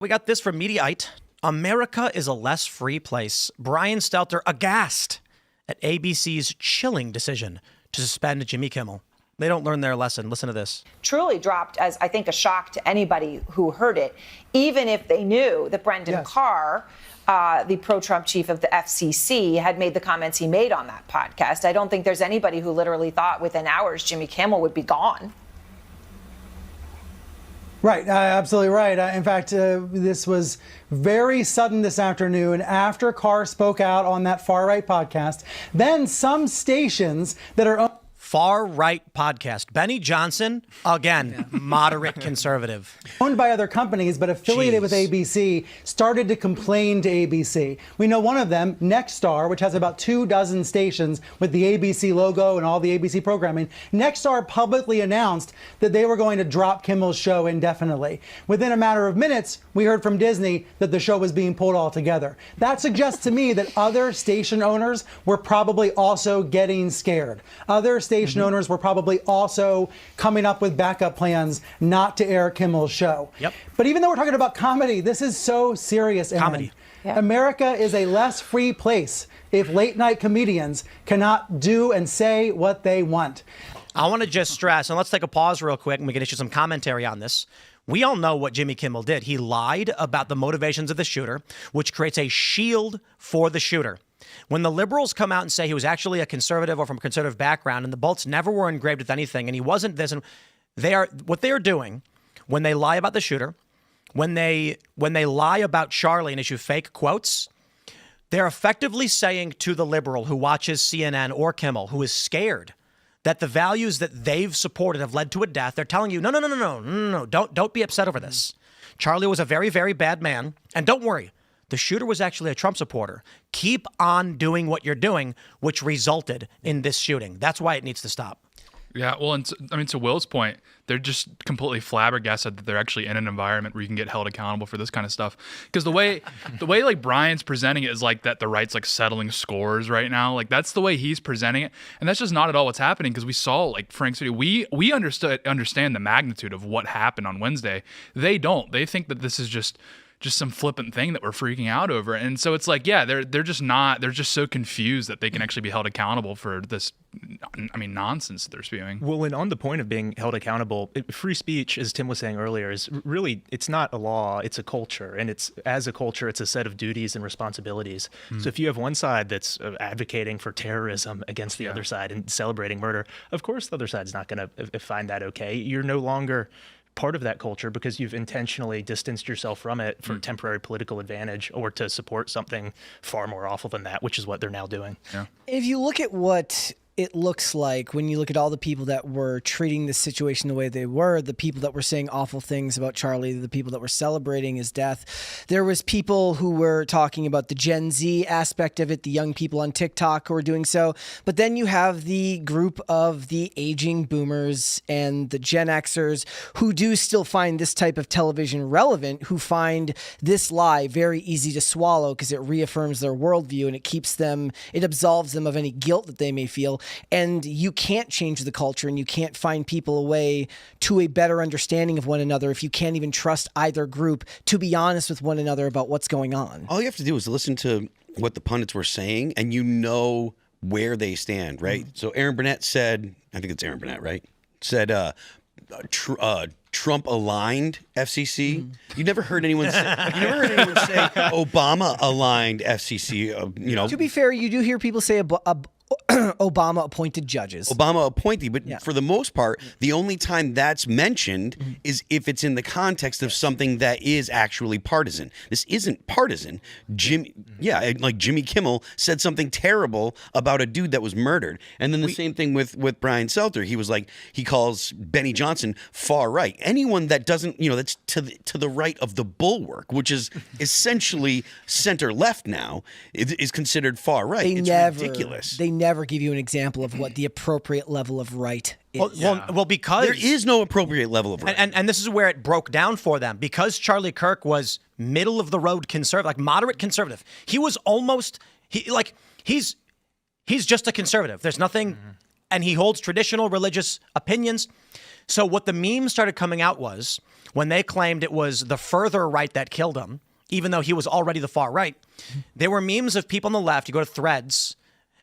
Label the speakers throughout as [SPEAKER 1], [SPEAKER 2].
[SPEAKER 1] We got this from Mediaite. America is a less free place. Brian Stelter aghast at ABC's chilling decision to suspend Jimmy Kimmel. They don't learn their lesson. Listen to this.
[SPEAKER 2] Truly dropped as, I think, a shock to anybody who heard it, even if they knew that Brendan Carr, the pro-Trump chief of the FCC, had made the comments he made on that podcast. I don't think there's anybody who literally thought within hours Jimmy Kimmel would be gone.
[SPEAKER 3] Right, absolutely right. In fact, this was very sudden this afternoon after Carr spoke out on that far-right podcast. Then some stations that are...
[SPEAKER 1] Far-right podcast. Benny Johnson, again, moderate conservative.
[SPEAKER 3] Owned by other companies, but affiliated with ABC, started to complain to ABC. We know one of them, Nexstar, which has about 24 stations with the ABC logo and all the ABC programming. Nexstar publicly announced that they were going to drop Kimmel's show indefinitely. Within a matter of minutes, we heard from Disney that the show was being pulled altogether. That suggests to me that other station owners were probably also getting scared. Other station owners were probably also coming up with backup plans not to air Kimmel's show.
[SPEAKER 1] Yep.
[SPEAKER 3] But even though we're talking about comedy, this is so serious.
[SPEAKER 1] Comedy.
[SPEAKER 3] Yeah. America is a less free place if late night comedians cannot do and say what they want.
[SPEAKER 1] I want to just stress, and let's take a pause real quick and we can issue some commentary on this. We all know what Jimmy Kimmel did. He lied about the motivations of the shooter, which creates a shield for the shooter. When the liberals come out and say he was actually a conservative or from a conservative background and the bolts never were engraved with anything and he wasn't this, and what they are doing when they lie about the shooter, when they lie about Charlie and issue fake quotes, they're effectively saying to the liberal who watches CNN or Kimmel, who is scared that the values that they've supported have led to a death, they're telling you, no, don't be upset over this. Charlie was a very, very bad man, and don't worry. The shooter was actually a Trump supporter. Keep on doing what you're doing, which resulted in this shooting. That's why it needs to stop.
[SPEAKER 4] Yeah, well, and to Will's point, they're just completely flabbergasted that they're actually in an environment where you can get held accountable for this kind of stuff. Because the way like Brian's presenting it is like that the right's like settling scores right now. Like that's the way he's presenting it, and that's just not at all what's happening. Because we saw like Frank's video, we understand the magnitude of what happened on Wednesday. They don't. They think that this is just some flippant thing that we're freaking out over. And so it's like, yeah, they're just so confused that they can actually be held accountable for this, nonsense that they're spewing.
[SPEAKER 5] Well, and on the point of being held accountable, free speech, as Tim was saying earlier, is really, it's not a law, it's a culture. And as a culture, it's a set of duties and responsibilities. So if you have one side that's advocating for terrorism against the other side and celebrating murder, of course the other side's not going to find that okay. You're no longer part of that culture because you've intentionally distanced yourself from it for temporary political advantage or to support something far more awful than that, which is what they're now doing. Yeah.
[SPEAKER 6] If you look at what it looks like when you look at all the people that were treating this situation the way they were, the people that were saying awful things about Charlie, the people that were celebrating his death. There was people who were talking about the Gen Z aspect of it, the young people on TikTok who were doing so. But then you have the group of the aging boomers and the Gen Xers who do still find this type of television relevant, who find this lie very easy to swallow because it reaffirms their worldview and it absolves them of any guilt that they may feel. And you can't change the culture and you can't find people a way to a better understanding of one another if you can't even trust either group to be honest with one another about what's going on.
[SPEAKER 7] All you have to do is listen to what the pundits were saying and you know where they stand, right? So Aaron Burnett said, I think it's Aaron Burnett, right? Said Trump-aligned FCC. You never heard anyone say Obama-aligned FCC.
[SPEAKER 6] To be fair, you do hear people say Obama appointed judges.
[SPEAKER 7] Obama appointee, but for the most part, the only time that's mentioned is if it's in the context of something that is actually partisan. This isn't partisan. Jimmy Kimmel said something terrible about a dude that was murdered. And then the same thing with Brian Stelter. He was like, he calls Benny Johnson far right. Anyone that doesn't, that's to the right of the bulwark, which is essentially center left now, is considered far right. It's ridiculous.
[SPEAKER 6] They never give you an example of what the appropriate level of right is.
[SPEAKER 1] Well, because
[SPEAKER 7] there is no appropriate level of right.
[SPEAKER 1] And this is where it broke down for them. Because Charlie Kirk was middle of the road conservative, like moderate conservative. He was almost he's just a conservative. There's nothing and he holds traditional religious opinions. So what the memes started coming out was when they claimed it was the further right that killed him, even though he was already the far right. There were memes of people on the left. You go to Threads,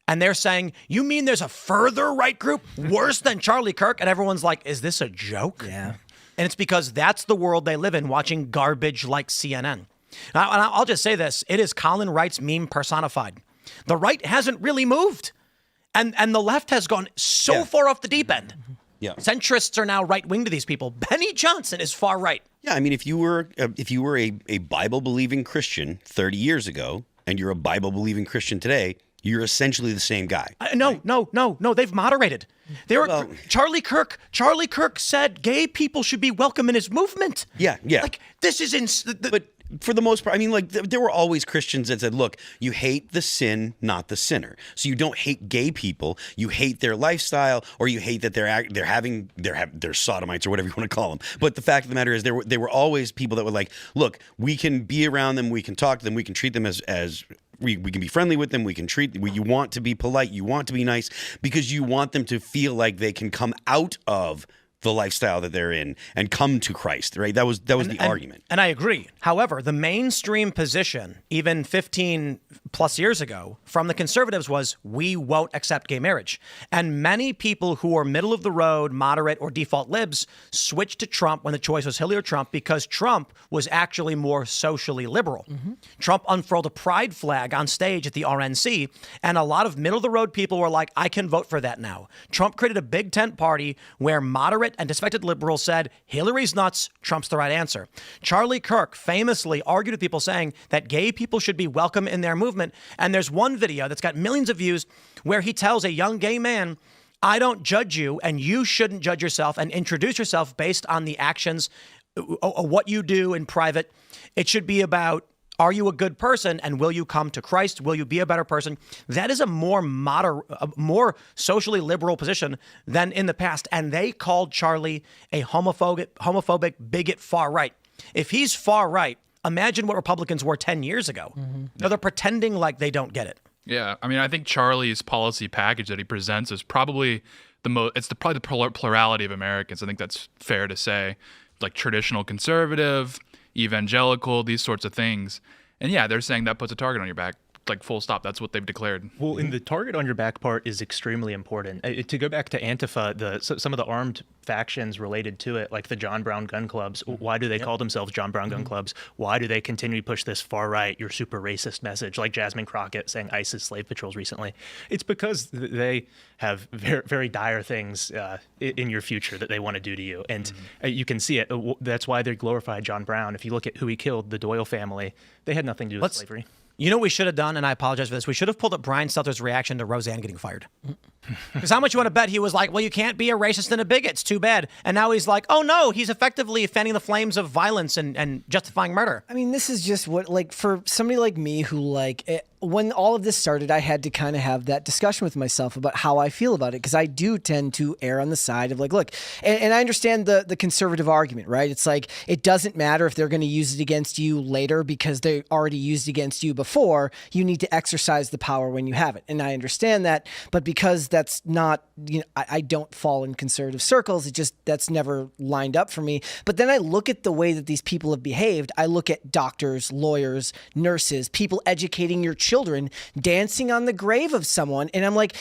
[SPEAKER 1] and they're saying, you mean there's a further right group worse than Charlie Kirk? And everyone's like, is this a joke?
[SPEAKER 6] Yeah.
[SPEAKER 1] And it's because that's the world they live in, watching garbage like CNN. And I'll just say this. It is Colin Wright's meme personified. The right hasn't really moved. And the left has gone so far off the deep end.
[SPEAKER 7] Yeah.
[SPEAKER 1] Centrists are now right-wing to these people. Benny Johnson is far right.
[SPEAKER 7] Yeah, I mean, if you were a Bible-believing Christian 30 years ago and you're a Bible-believing Christian today, you're essentially the same guy.
[SPEAKER 1] No. They've moderated. Charlie Kirk said gay people should be welcome in his movement.
[SPEAKER 7] Yeah.
[SPEAKER 1] Like, this is
[SPEAKER 7] But for the most part, I mean, like, there were always Christians that said, look, you hate the sin, not the sinner. So you don't hate gay people. You hate their lifestyle, or you hate that they're sodomites or whatever you want to call them. But the fact of the matter is there were always people that were like, look, we can be around them. We can talk to them. We can treat them as we can be friendly with them. We can treat you want to be polite. You want to be nice because you want them to feel like they can come out of the lifestyle that they're in and come to Christ, right? That was the argument.
[SPEAKER 1] And I agree. However, the mainstream position, even 15 plus years ago, from the conservatives was, we won't accept gay marriage. And many people who are middle of the road, moderate, or default libs switched to Trump when the choice was Hillary or Trump because Trump was actually more socially liberal. Mm-hmm. Trump unfurled a pride flag on stage at the RNC, and a lot of middle of the road people were like, I can vote for that now. Trump created a big tent party where moderate and disaffected liberals said, Hillary's nuts, Trump's the right answer. Charlie Kirk famously argued with people saying that gay people should be welcome in their movement. And there's one video that's got millions of views where he tells a young gay man, I don't judge you and you shouldn't judge yourself and introduce yourself based on the actions, what you do in private. It should be about, are you a good person and will you come to Christ? Will you be a better person? That is a more socially liberal position than in the past. And they called Charlie a homophobic bigot far right. If he's far right, imagine what Republicans were 10 years ago. Mm-hmm. Now they're pretending like they don't get it.
[SPEAKER 4] Yeah, I mean, I think Charlie's policy package that he presents is probably probably the plurality of Americans. I think that's fair to say, like traditional conservative, evangelical, these sorts of things. And yeah, they're saying that puts a target on your back, like full stop. That's what they've declared.
[SPEAKER 5] Well, and the target on your back part is extremely important. To go back to Antifa, some of the armed factions related to it, like the John Brown gun clubs, why do they call themselves John Brown gun clubs? Why do they continue to push this far right, you're super racist message, like Jasmine Crockett saying ISIS slave patrols recently? It's because they have very, very dire things in your future that they want to do to you. And you can see it. That's why they glorified John Brown. If you look at who he killed, the Doyle family, they had nothing to do with slavery.
[SPEAKER 1] You know what we should have done, and I apologize for this, we should have pulled up Brian Stelter's reaction to Roseanne getting fired. Because how much you want to bet he was like, well, you can't be a racist and a bigot, it's too bad. And now he's like, oh no, he's effectively fanning the flames of violence and justifying murder.
[SPEAKER 6] I mean, this is just what, like, for somebody like me who, when all of this started, I had to kind of have that discussion with myself about how I feel about it, because I do tend to err on the side of like, look, and I understand the conservative argument, right? It's like, it doesn't matter if they're going to use it against you later because they already used it against you before. You need to exercise the power when you have it. And I understand that, but because that's not, I don't fall in conservative circles. That's never lined up for me. But then I look at the way that these people have behaved. I look at doctors, lawyers, nurses, people educating your children, dancing on the grave of someone. And I'm like,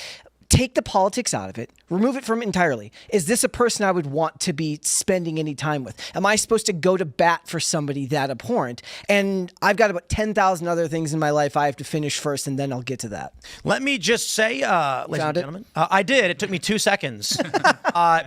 [SPEAKER 6] take the politics out of it, remove it from it entirely. Is this a person I would want to be spending any time with? Am I supposed to go to bat for somebody that abhorrent? And I've got about 10,000 other things in my life I have to finish first, and then I'll get to that.
[SPEAKER 1] Let me just say, ladies and gentlemen, I did. It took me 2 seconds.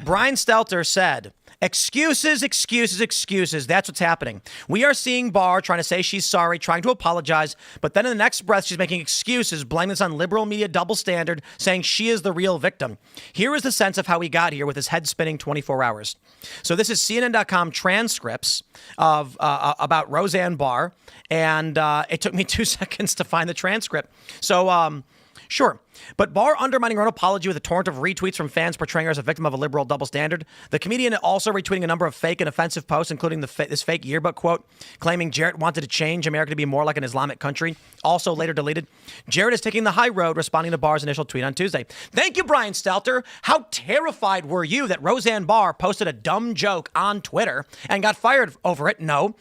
[SPEAKER 1] Brian Stelter said, excuses, excuses, excuses. That's what's happening. We are seeing Barr trying to say she's sorry, trying to apologize, but then in the next breath, she's making excuses, blaming this on liberal media double standard, saying she is the real victim. Here is the sense of how he got here with his head spinning 24 hours. So this is CNN.com transcripts of about Roseanne Barr, and it took me 2 seconds to find the transcript. So Sure. But Barr undermining her own apology with a torrent of retweets from fans portraying her as a victim of a liberal double standard. The comedian also retweeting a number of fake and offensive posts, including this fake yearbook quote, claiming Jarrett wanted to change America to be more like an Islamic country. Also later deleted. Jarrett is taking the high road, responding to Barr's initial tweet on Tuesday. Thank you, Brian Stelter. How terrified were you that Roseanne Barr posted a dumb joke on Twitter and got fired over it? No.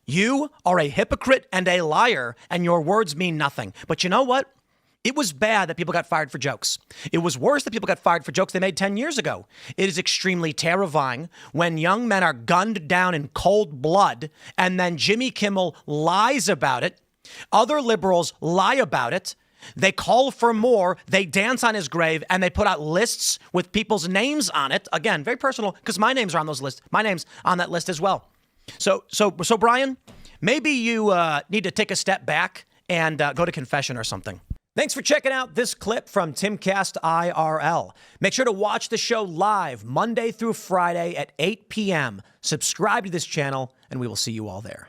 [SPEAKER 1] You are a hypocrite and a liar, and your words mean nothing. But you know what? It was bad that people got fired for jokes. It was worse that people got fired for jokes they made 10 years ago. It is extremely terrifying when young men are gunned down in cold blood and then Jimmy Kimmel lies about it. Other liberals lie about it. They call for more. They dance on his grave and they put out lists with people's names on it. Again, very personal because my names are on those lists. My name's on that list as well. So Brian, maybe you need to take a step back and go to confession or something. Thanks for checking out this clip from Timcast IRL. Make sure to watch the show live Monday through Friday at 8 p.m. Subscribe to this channel, and we will see you all there.